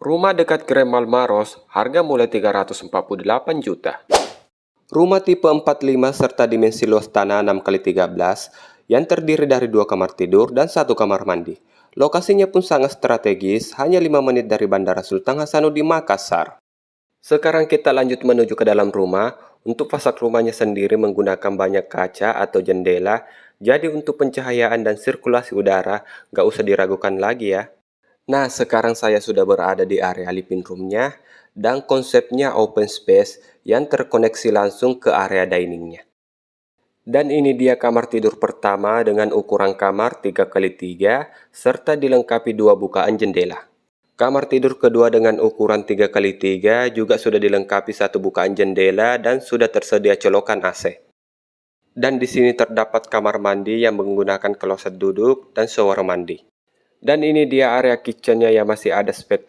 Rumah dekat Grand Malmaros, harga mulai 348 juta. Rumah tipe 45 serta dimensi luas tanah 6x13 yang terdiri dari 2 kamar tidur dan 1 kamar mandi. Lokasinya pun sangat strategis, hanya 5 menit dari Bandara Sultan Hasanuddin Makassar. Sekarang kita lanjut menuju ke dalam rumah. Untuk fasad rumahnya sendiri menggunakan banyak kaca atau jendela, jadi untuk pencahayaan dan sirkulasi udara nggak usah diragukan lagi ya. Nah, sekarang saya sudah berada di area living room-nya dan konsepnya open space yang terkoneksi langsung ke area diningnya. Dan ini dia kamar tidur pertama dengan ukuran kamar 3x3 serta dilengkapi 2 bukaan jendela. Kamar tidur kedua dengan ukuran 3x3 juga sudah dilengkapi 1 bukaan jendela dan sudah tersedia colokan AC. Dan di sini terdapat kamar mandi yang menggunakan kloset duduk dan shower mandi. Dan ini dia area kitchennya yang masih ada spek